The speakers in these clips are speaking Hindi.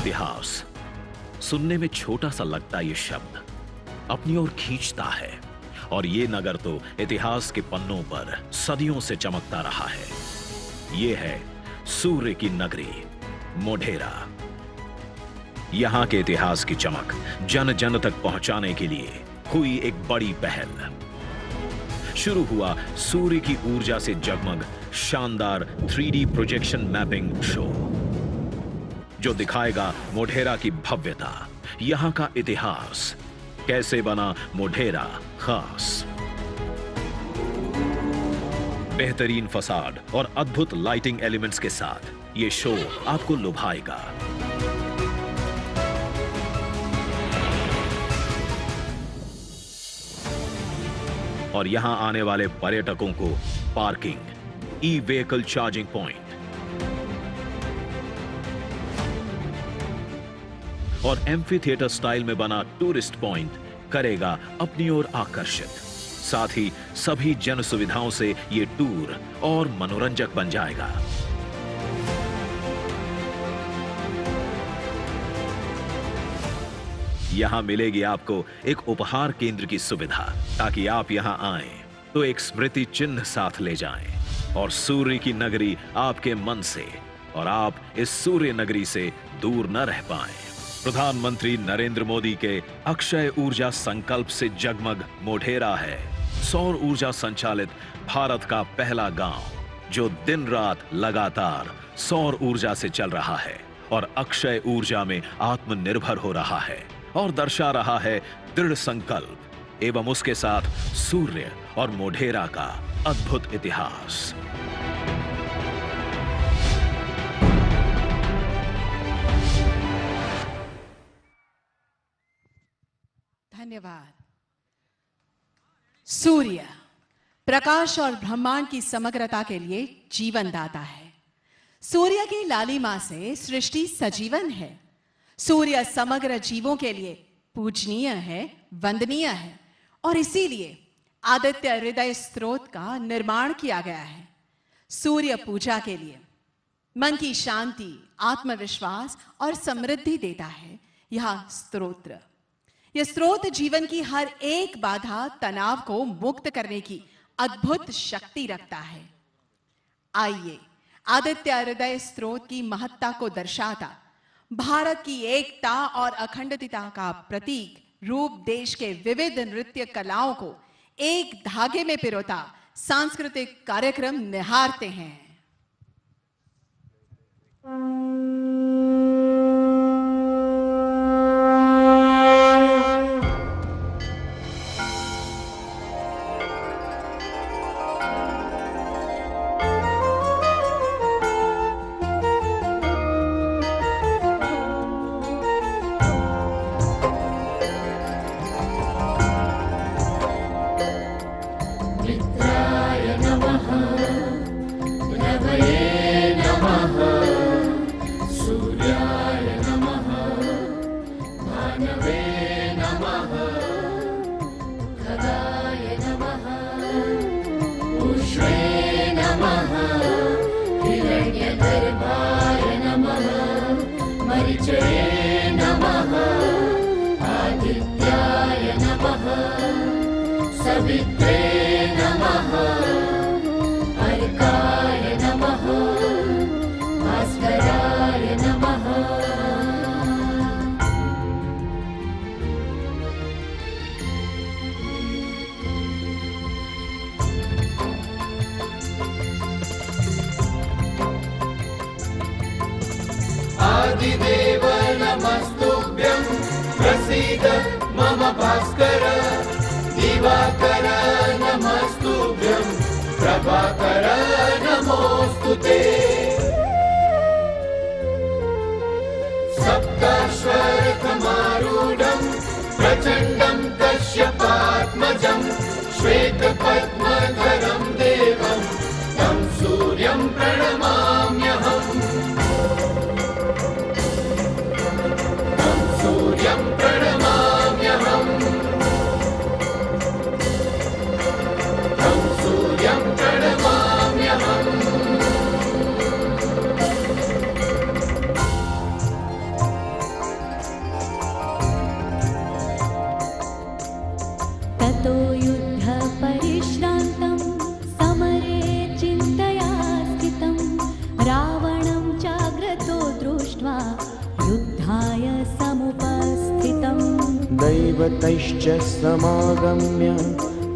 इतिहास। सुनने में छोटा सा लगता ये शब्द अपनी ओर खींचता है, और ये नगर तो इतिहास के पन्नों पर सदियों से चमकता रहा है। ये है सूर्य की नगरी मोढेरा। यहां के इतिहास की चमक जन जन तक पहुंचाने के लिए हुई एक बड़ी पहल। शुरू हुआ सूर्य की ऊर्जा से जगमग शानदार 3D प्रोजेक्शन मैपिंग शो, जो दिखाएगा मोढेरा की भव्यता, यहां का इतिहास, कैसे बना मोढेरा खास। बेहतरीन फसाड और अद्भुत लाइटिंग एलिमेंट्स के साथ यह शो आपको लुभाएगा। और यहां आने वाले पर्यटकों को parking, e vehicle charging point और एम्फी थिएटर स्टाइल में बना टूरिस्ट पॉइंट करेगा अपनी ओर आकर्षित। साथ ही सभी जन सुविधाओं से यह टूर और मनोरंजक बन जाएगा। यहां मिलेगी आपको एक उपहार केंद्र की सुविधा, ताकि आप यहां आएं तो एक स्मृति चिन्ह साथ ले जाएं और सूर्य की नगरी आपके मन से और आप इस सूर्य नगरी से दूर न रह पाएं। प्रधानमंत्री नरेंद्र मोदी के अक्षय ऊर्जा संकल्प से जगमग मोढेरा है सौर ऊर्जा संचालित भारत का पहला गांव, जो दिन रात लगातार सौर ऊर्जा से चल रहा है और अक्षय ऊर्जा में आत्मनिर्भर हो रहा है और दर्शा रहा है दृढ़ संकल्प एवं उसके साथ सूर्य और मोढेरा का अद्भुत इतिहास। धन्यवाद। सूर्य प्रकाश और ब्रह्मांड की समग्रता के लिए जीवन दाता है। सूर्य की लालिमा से सृष्टि सजीवन है। सूर्य समग्र जीवों के लिए पूजनीय है, वंदनीय है, और इसीलिए आदित्य हृदय स्त्रोत का निर्माण किया गया है। सूर्य पूजा के लिए मन की शांति, आत्मविश्वास और समृद्धि देता है यह स्तोत्र। यह स्रोत जीवन की हर एक बाधा, तनाव को मुक्त करने की अद्भुत शक्ति रखता है। आइए आदित्य हृदय स्त्रोत की महत्ता को दर्शाता, भारत की एकता और अखंडता का प्रतीक रूप देश के विविध नृत्य कलाओं को एक धागे में पिरोता सांस्कृतिक कार्यक्रम निहारते हैं। आदिदेव नमस्तुभ्यं प्रसीद मम भास्कर। दिवाकर नमस्तुभ्यं प्रभाकर नमोस्तुते। सप्ताश्वरथमारूढं प्रचण्डं कश्यपात्मजं श्वेतपद्मधरं देवं तं सूर्यं प्रणमाम्यहम्। च समागम्य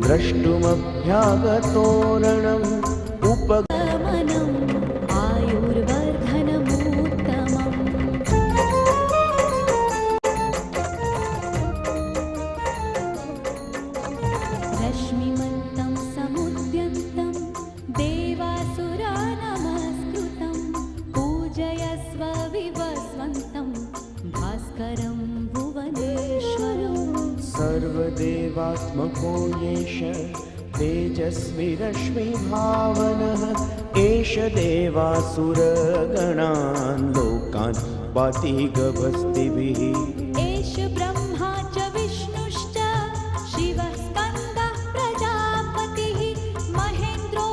द्रष्टुमभ्यागतोरणम् मनम् आयुर्वर्धनमुत्तमम् रश्मिमन्तं समुद्यन्तं देवासुरा नमस्कृतं पूजयस्व विवस्वन्तं भास्करं भुवनेश्वरम् सर्वदेवात्मको येष तेजस्वी रश्मिभावनः एष देवासुरगणान् लोकान् पाति गभस्तिभिः एष ब्रह्मा च विष्णुश्च शिवः स्कन्दः प्रजापतिः महेन्द्रो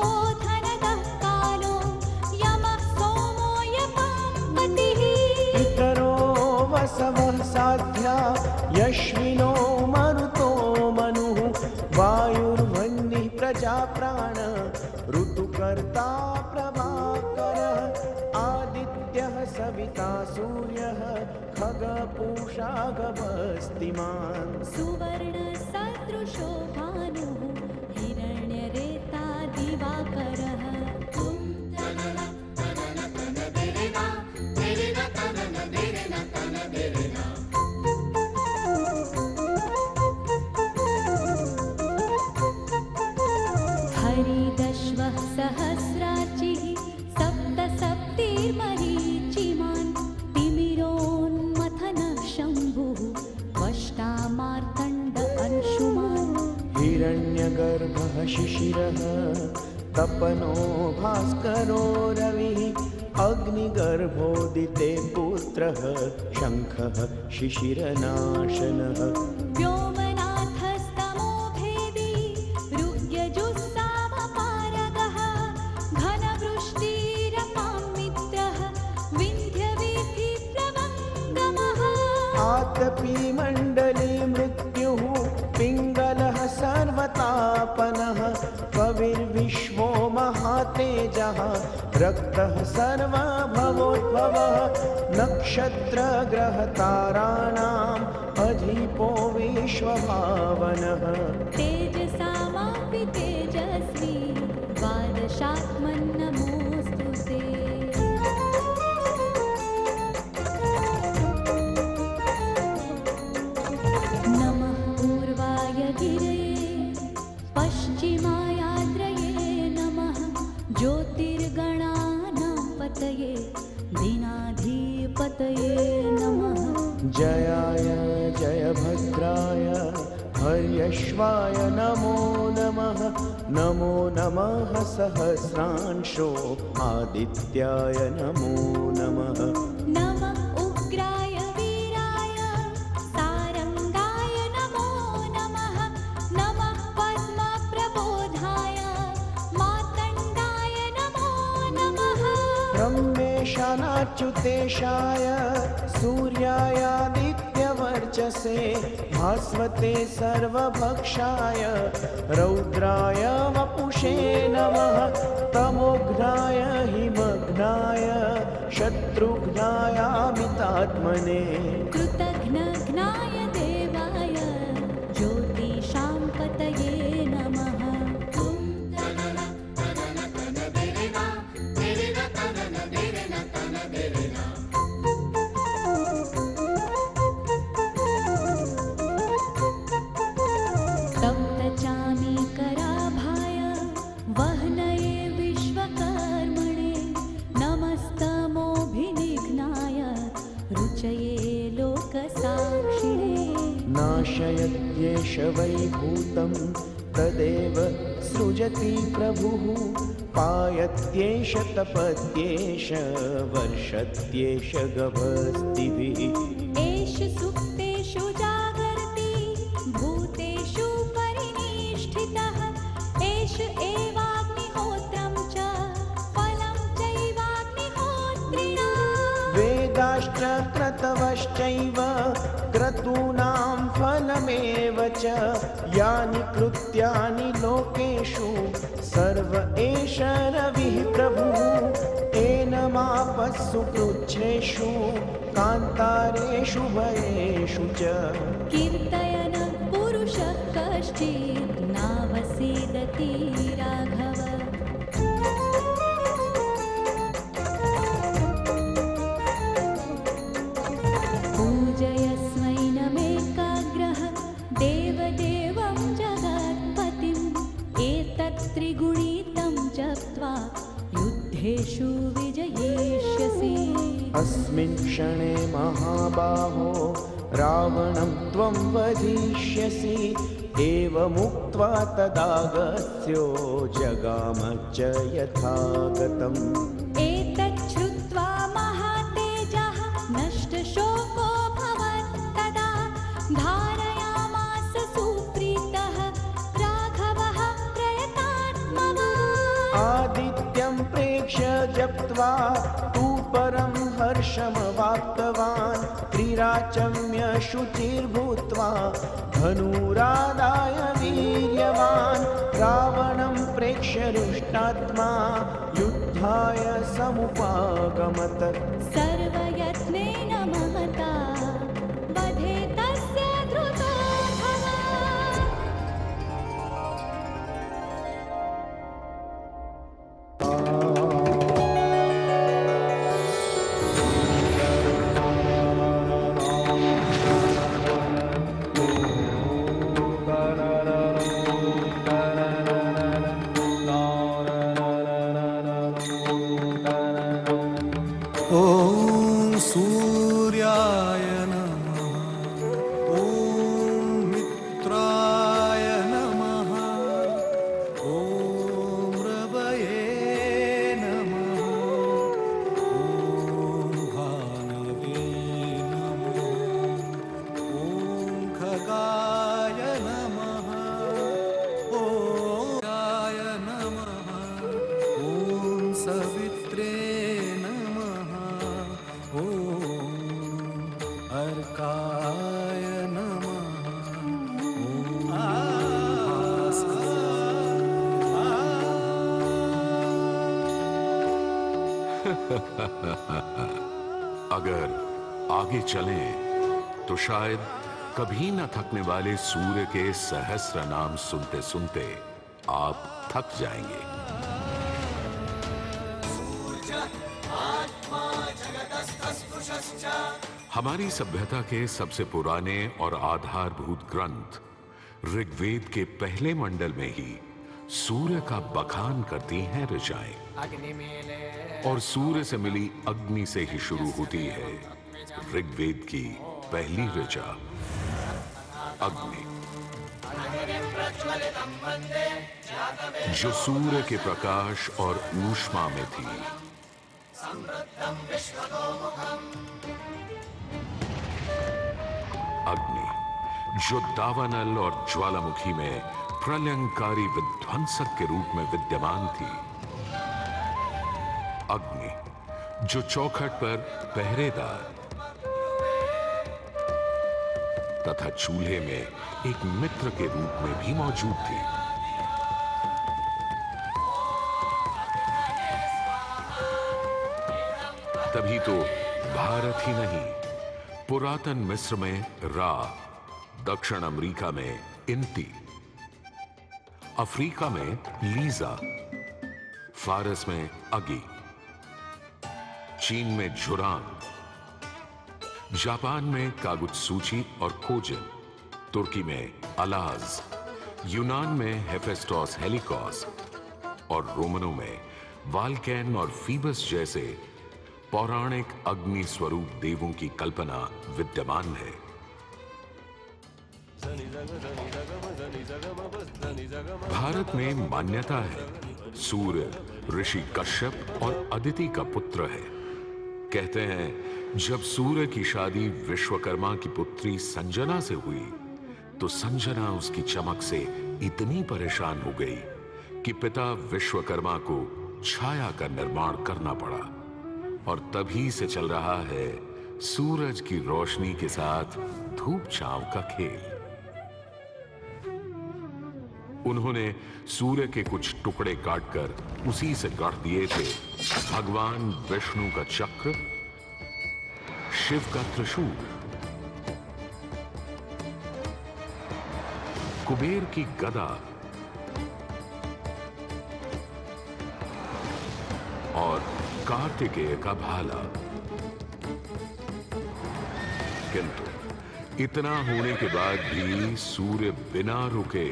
धनदः कालो यमः सोमो यमापतिः पितरो वसवः साध्या यश्विनो मरुतो मनुः वायुर्वह्निः प्रजाप्राण ऋतुकर्ता प्रभाकरः आदित्यः सविता सूर्यः खगपूषा गभस्तिमान् सुवर्णसदृशो भानुः हिरण्यरेता दिवाकरः हरिदश्वः सहस्राचिः सप्तसप्तिर्मरीचिमान् तिमिरोन्मथनः शम्भुः त्वष्टामार्तण्ड अंशुमान् हिरण्यगर्भः शिशिरः तपनो भास्करो रविः अग्निगर्भोदिते पुत्रः शङ्खः शिशिरनाशनः व्योमनाथस्तमो भेदी ऋग्यजुस्सामपारगः घनवृष्टिरपां मित्रः विन्ध्यवीथिप्लवङ्गमः आतपी मण्डली मृत्युः पिङ्गलः सर्वतापनः कविर्विश्वो महातेजः रक्तः सर्वभवोद्भवः नक्षत्रग्रहताराणाम् अधिपो विश्वभावनः तेजसामापि तेजस्वी द्वादशात्मन्नमोऽस्तु ते नमः पूर्वाय गिरये पश्चिमायाद्रये नमः ज्योतिर्गणानां पतये दीनाधिपतये नमः जयाय जयभद्राय हर्यश्वाय नमो नमः नमो नमः सहस्रांशो आदित्याय नमो नमः नमः उग्राय वीराय सारङ्गाय नमो नमः नमः पद्मप्रबोधाय मातण्डाय नमो नमः ब्रह्मेशानाच्युतेशाय सूर्यायादित्यवर्चसे भास्वते सर्वभक्षाय रौद्राय वपुषे नमः तमोघ्नाय हिमघ्नाय शत्रुघ्नायामितात्मने कृतघ्नघ्नाय देवाय ज्योतिषां पतये नमः तप्तचामीकराभाय वह्नये विश्वकर्मणे नमस्तमोभिनिघ्नाय रुचये लोकसाक्षिणे नाशयत्येष वैभूतं तदेव सृजति प्रभुः पायत्येष तपत्येष वर्षत्येष गभस्तिभिः एष सुप्तेषु जागर्ति भूतेषु परिनिष्ठितः एष एवाग्निहोत्रं च फलं चैवाग्निहोत्रिणा वेदाश्च क्रतवश्चैव क्रतूनां फलमेव च यानि कृत्यानि लोकेषु सर्व एष रविः प्रभुः एनमापस्सु कृच्छ्रेषु कान्तारेषु भयेषु च कीर्तयन् पुरुष पुरुषः कश्चित् नावसेदति राघव। पूजयस्वैनमेकाग्रः देवदेवं जगत्पतिम् एतत् त्रिगुणितं जप्त्वा युद्धेषु विजयिष्यसि। अस्मिन् क्षणे महाबाहो रावणं त्वं वधिष्यसि। एवमुक्त्वा तदागत्यो जगाम च यथागतम्। एतत् श्रुत्वा महातेजः नष्टशोको भवत् तदा धारयामास सुप्रीतः राघवः प्रयतात्मवान्। आदित्यं प्रेक्ष्य जप्त्वा तु परं हर्षमवाप्तवान्। त्रिराचम्य शुचिर्भूत्वा धनुरादाय वीर्यवान्। रावणं प्रेक्ष्य रुष्टात्मा युद्धाय समुपागमत्। सर्वयत्नेन महता वधे तस्य द्रुतो भवत्। ॐ सूर्याय नमः। ॐ मित्राय नमः। ॐ रवये नमः। ॐ भानवे नमः। ॐ खगाय नमः। ॐ गाय नमः। ॐ सवित्रे अर्काय नमः। अगर आगे चलें तो शायद कभी न थकने वाले सूर्य के सहस्र नाम सुनते सुनते आप थक जाएंगे। हमारी सभ्यता के सबसे पुराने और आधारभूत ग्रंथ ऋग्वेद के पहले मंडल में ही सूर्य का बखान करती हैं ऋचाएं। और सूर्य से मिली अग्नि से ही शुरू होती है ऋग्वेद की पहली ऋचा अग्नि, जो सूर्य के प्रकाश और ऊष्मा में थी। अग्नि जो दावानल और ज्वालामुखी में प्रलयंकारी विध्वंसक के रूप में विद्यमान थी। अग्नि जो चौखट पर पहरेदार तथा चूल्हे में एक मित्र के रूप में भी मौजूद थी। तभी तो भारत ही नहीं, पुरातन मिस्र में रा, दक्षिण अमेरिका में इंती, अफ्रीका में लीजा, फारस में अगी, चीन में झुरान, जापान में कागुत्सूची और खोजिन, तुर्की में अलाज, यूनान में हेफेस्टोस हेलिकोस और रोमनों में वाल्कैन और फीबस जैसे पौराणिक अग्नि स्वरूप देवों की कल्पना विद्यमान है। भारत में मान्यता है सूर्य ऋषि कश्यप और अदिति का पुत्र है। कहते हैं जब सूर्य की शादी विश्वकर्मा की पुत्री संजना से हुई तो संजना उसकी चमक से इतनी परेशान हो गई कि पिता विश्वकर्मा को छाया का निर्माण करना पड़ा। और तभी से चल रहा है सूरज की रोशनी के साथ धूप छांव का खेल। उन्होंने सूर्य के कुछ टुकड़े काटकर उसी से गढ़ दिए थे भगवान विष्णु का चक्र, शिव का त्रिशूल, कुबेर की गदा और कार्तिकेय का भाला। किंतु इतना होने के बाद भी सूर्य बिना रुके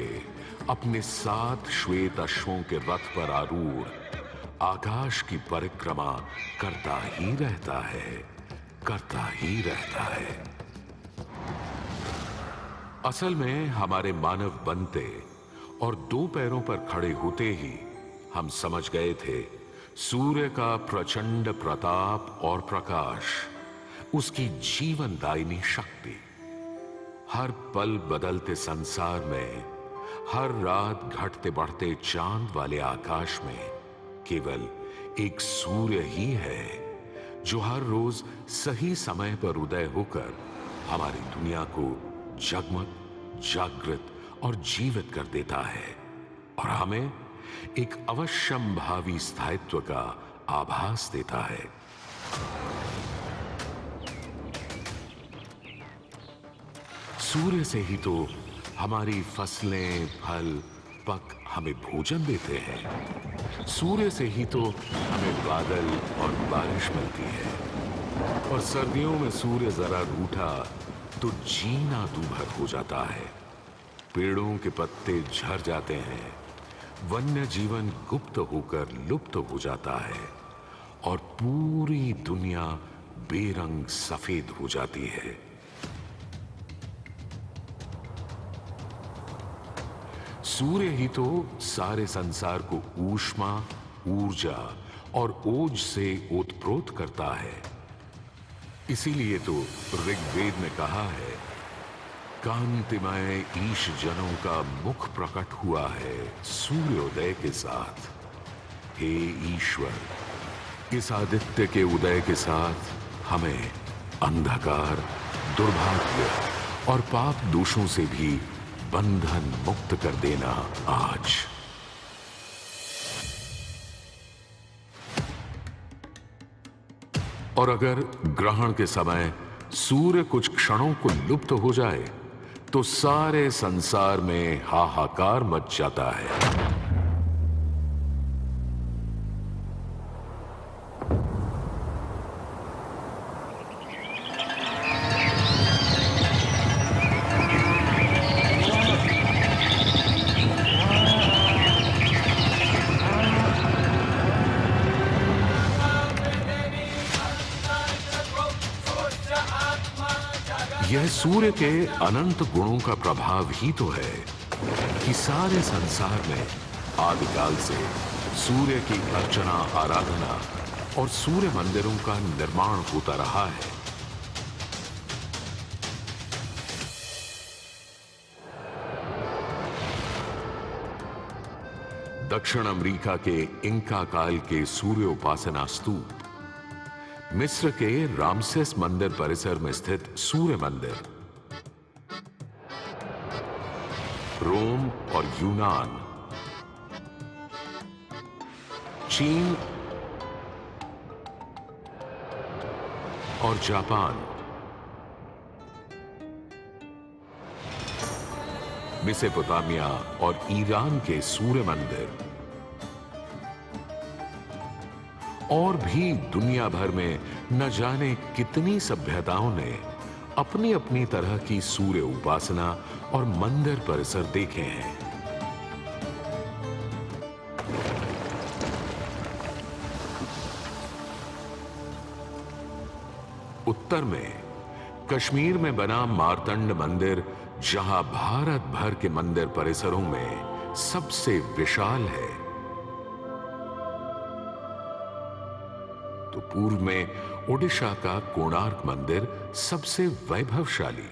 अपने 7 श्वेत अश्वों के रथ पर आरूढ़ आकाश की परिक्रमा करता ही रहता है, करता ही रहता है। असल में हमारे मानव बनते और 2 पैरों पर खड़े होते ही हम समझ गए थे सूर्य का प्रचंड प्रताप और प्रकाश, उसकी जीवनदायिनी शक्ति हर पल बदलते संसार में, हर रात घटते बढ़ते चांद वाले आकाश में केवल एक सूर्य ही है जो हर रोज सही समय पर उदय होकर हमारी दुनिया को जगमग, जागृत और जीवित कर देता है और हमें एक अवश्यंभावी स्थायित्व का आभास देता है। सूर्य से ही तो हमारी फसलें, फल, पक हमें भोजन देते हैं। सूर्य से ही तो हमें बादल और बारिश मिलती है और सर्दियों में सूर्य जरा रूठा तो जीना दूभर हो जाता है। पेड़ों के पत्ते झड़ जाते हैं, वन्य जीवन गुप्त होकर लुप्त हो जाता है और पूरी दुनिया बेरंग सफेद हो जाती है। सूर्य ही तो सारे संसार को ऊष्मा, ऊर्जा और ओज से ओतप्रोत करता है। इसीलिए तो ऋग्वेद में कहा है, कांतिमय ईश जनों का मुख प्रकट हुआ है सूर्योदय के साथ। हे ईश्वर, इस आदित्य के उदय के साथ हमें अंधकार, दुर्भाग्य और पाप दोषों से भी बंधन मुक्त कर देना आज। और अगर ग्रहण के समय सूर्य कुछ क्षणों को लुप्त हो जाए तो सारे संसार में हाहाकार मच जाता है। यह सूर्य के अनंत गुणों का प्रभाव ही तो है कि सारे संसार में आदिकाल से सूर्य की अर्चना, आराधना और सूर्य मंदिरों का निर्माण होता रहा है। दक्षिण अमेरिका के इंका काल के सूर्य उपासना स्तूप, मिस्र के रामसेस मंदिर परिसर में स्थित सूर्य मंदिर, रोम और यूनान, चीन और जापान, मेसोपोटामिया और ईरान के सूर्य मंदिर और भी दुनिया भर में न जाने कितनी सभ्यताओं ने अपनी अपनी तरह की सूर्य उपासना और मंदिर परिसर देखे हैं। उत्तर में कश्मीर में बना मार्तंड मंदिर, जहां भारत भर के मंदिर परिसरों में सबसे विशाल है, तो पूर्व में ओडिशा का कोणार्क मंदिर सबसे वैभवशाली।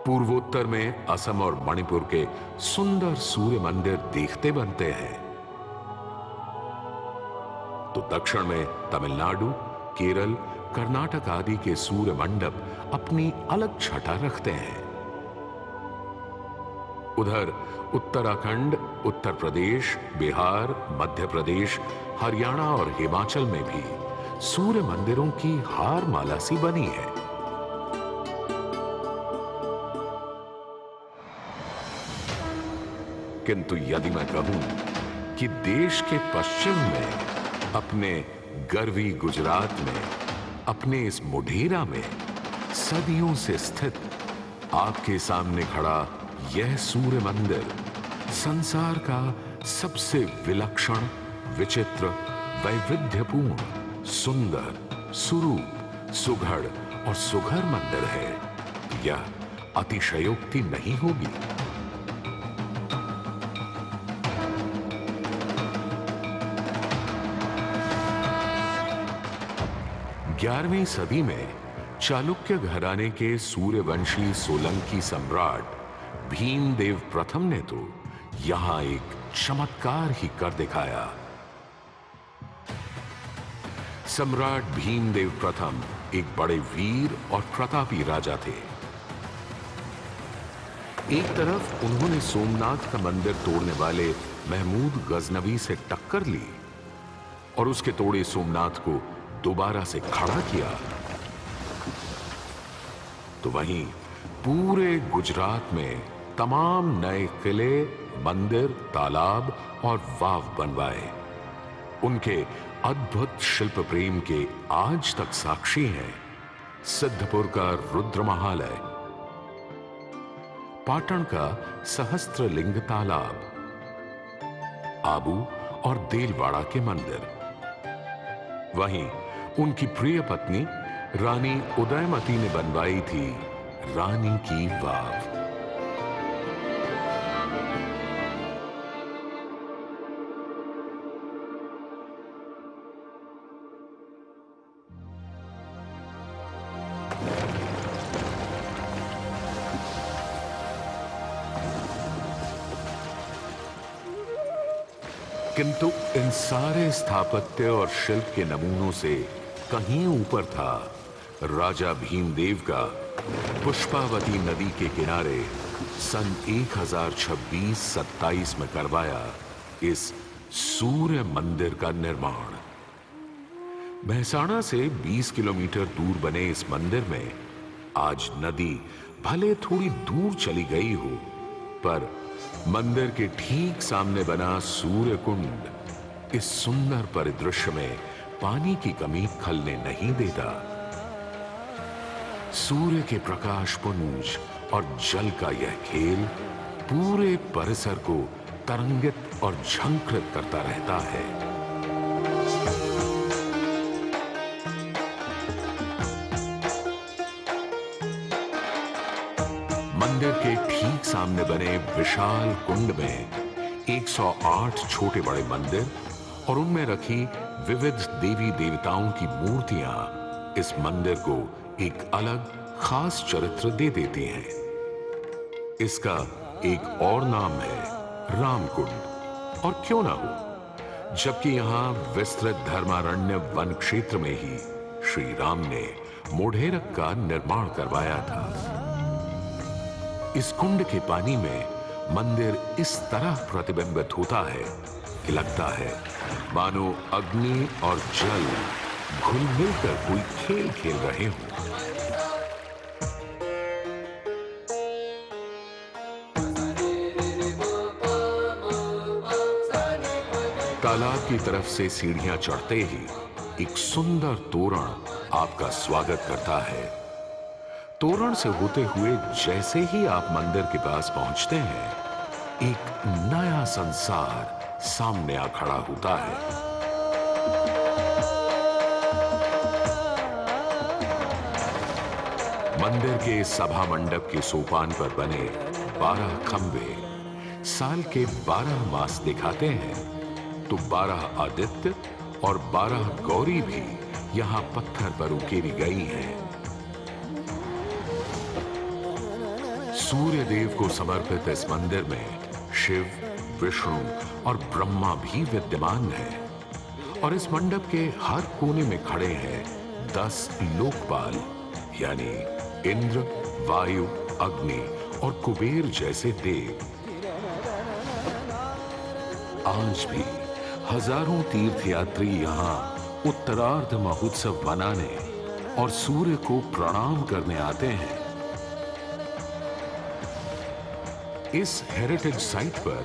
पूर्वोत्तर में असम और मणिपुर के सुंदर सूर्य मंदिर देखते बनते हैं, तो दक्षिण में तमिलनाडु, केरल, कर्नाटक आदि के सूर्य मंडप अपनी अलग छटा रखते हैं। उधर उत्तराखंड, उत्तर प्रदेश, बिहार, मध्य प्रदेश, हरियाणा और हिमाचल में भी सूर्य मंदिरों की हार माला सी बनी है। किंतु यदि मैं कहूं कि देश के पश्चिम में, अपने गर्वी गुजरात में, अपने इस मोढेरा में सदियों से स्थित आपके सामने खड़ा यह सूर्य मंदिर संसार का सबसे विलक्षण, विचित्र, वैविध्यपूर्ण, सुंदर, सुरूप, सुघड़ और सुघर मंदिर है, यह अतिशयोक्ति नहीं होगी। ग्यारहवीं सदी में चालुक्य घराने के सूर्यवंशी सोलंकी सम्राट भीमदेव प्रथम ने तो यहां एक चमत्कार ही कर दिखाया। सम्राट भीमदेव प्रथम एक बड़े वीर और प्रतापी राजा थे। एक तरफ उन्होंने सोमनाथ का मंदिर तोड़ने वाले महमूद गजनवी से टक्कर ली और उसके तोड़े सोमनाथ को दोबारा से खड़ा किया, तो वहीं पूरे गुजरात में तमाम नए किले, मंदिर, तालाब और वाव बनवाए। उनके अद्भुत शिल्प प्रेम के आज तक साक्षी हैं सिद्धपुर का रुद्र महालय, पाटन का सहस्त्रलिंग तालाब, आबू और देलवाड़ा के मंदिर। वहीं उनकी प्रिय पत्नी रानी उदयमती ने बनवाई थी रानी की वाव। किंतु इन सारे स्थापत्य और शिल्प के नमूनों से कहीं ऊपर था राजा भीमदेव का पुष्पावती नदी के किनारे सन 1026-27 में करवाया इस सूर्य मंदिर का निर्माण। महसाणा से 20 किलोमीटर दूर बने इस मंदिर में आज नदी भले थोड़ी दूर चली गई हो, पर मंदिर के ठीक सामने बना सूर्य कुंड इस सुंदर परिदृश्य में पानी की कमी खलने नहीं देता। सूर्य के प्रकाश पुंज और जल का यह खेल पूरे परिसर को तरंगित और झंकृत करता रहता है। मंदिर के ठीक सामने बने विशाल कुंड में 108 छोटे बड़े मंदिर और उनमें रखी विविध देवी देवताओं की मूर्तियां इस मंदिर को एक अलग खास चरित्र दे देती हैं। इसका एक और नाम है रामकुंड, और क्यों ना हो, जबकि यहां विस्तृत धर्मारण्य वन क्षेत्र में ही श्री राम ने मोढेरक का निर्माण करवाया था। इस कुंड के पानी में मंदिर इस तरह प्रतिबिंबित होता है कि लगता है मानो अग्नि और जल घुल मिलकर कोई खेल खेल रहे हों। तालाब की तरफ से सीढ़ियां चढ़ते ही एक सुंदर तोरण आपका स्वागत करता है। तोरण से होते हुए जैसे ही आप मंदिर के पास पहुंचते हैं, एक नया संसार सामने आ खड़ा होता है। मंदिर के सभा मंडप के सोपान पर बने 12 खंबे साल के 12 मास दिखाते हैं, तो 12 आदित्य और 12 गौरी भी यहां पत्थर पर उकेरी गई हैं। सूर्य देव को समर्पित इस मंदिर में शिव, विष्णु और ब्रह्मा भी विद्यमान हैं, और इस मंडप के हर कोने में खड़े हैं 10 लोकपाल, यानी इंद्र, वायु, अग्नि और कुबेर जैसे देव। आज भी हजारों तीर्थयात्री यहां उत्तरार्ध महोत्सव मनाने और सूर्य को प्रणाम करने आते हैं। इस हेरिटेज साइट पर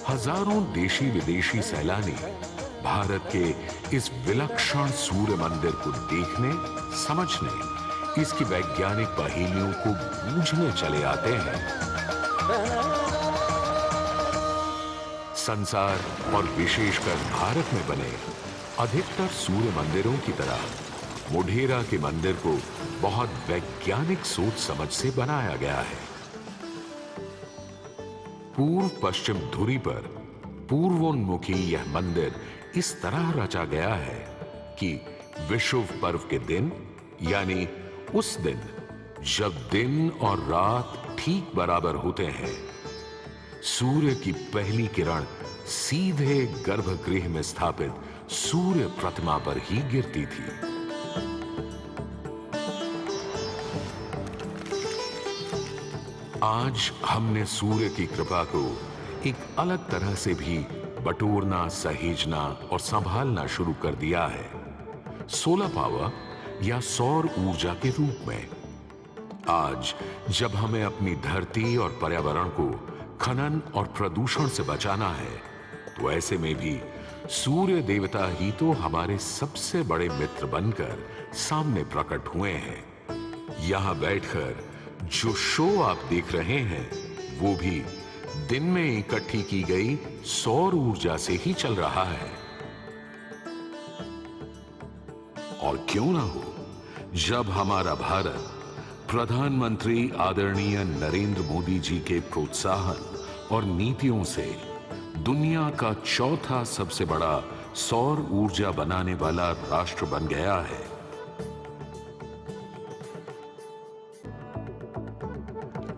हजारों देशी विदेशी सैलानी भारत के इस विलक्षण सूर्य मंदिर को देखने, समझने, इसकी वैज्ञानिक पहेलियों को बूझने चले आते हैं। संसार और विशेषकर भारत में बने अधिकतर सूर्य मंदिरों की तरह मोढेरा के मंदिर को बहुत वैज्ञानिक सोच समझ से बनाया गया है। पूर्व पश्चिम धुरी पर पूर्वोन्मुखी यह मंदिर इस तरह रचा गया है कि विषुव पर्व के दिन, यानी उस दिन जब दिन और रात ठीक बराबर होते हैं, सूर्य की पहली किरण सीधे गर्भगृह में स्थापित सूर्य प्रतिमा पर ही गिरती थी। आज हमने सूर्य की कृपा को एक अलग तरह से भी बटोरना, सहेजना और संभालना शुरू कर दिया है, सोलर पावर या सौर ऊर्जा के रूप में। आज जब हमें अपनी धरती और पर्यावरण को खनन और प्रदूषण से बचाना है, तो ऐसे में भी सूर्य देवता ही तो हमारे सबसे बड़े मित्र बनकर सामने प्रकट हुए हैं। यहां बैठकर जो शो आप देख रहे हैं, वो भी दिन में इकट्ठी की गई सौर ऊर्जा से ही चल रहा है। और क्यों ना हो, जब हमारा भारत प्रधानमंत्री आदरणीय नरेंद्र मोदी जी के प्रोत्साहन और नीतियों से दुनिया का चौथा सबसे बड़ा सौर ऊर्जा बनाने वाला राष्ट्र बन गया है।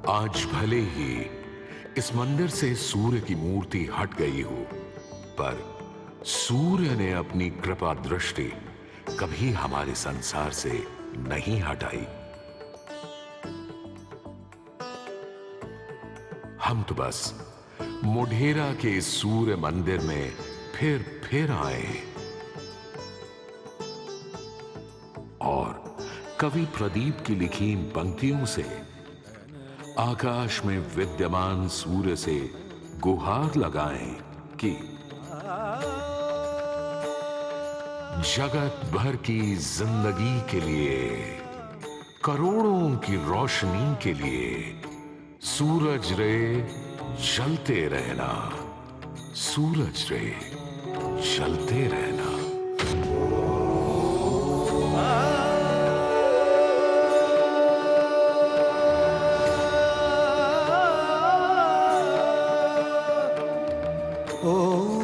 आज भले ही इस मंदिर से सूर्य की मूर्ति हट गई हो, पर सूर्य ने अपनी कृपा दृष्टि कभी हमारे संसार से नहीं हटाई। हम तो बस मोढेरा के इस सूर्य मंदिर में फिर आए हैं और कवि प्रदीप की लिखी इन पंक्तियों से आकाश में विद्यमान सूर्य से गुहार लगाएं कि जगत भर की जिंदगी के लिए, करोड़ों की रोशनी के लिए सूरज रे जलते रहना, सूरज रे जलते रहना। ओम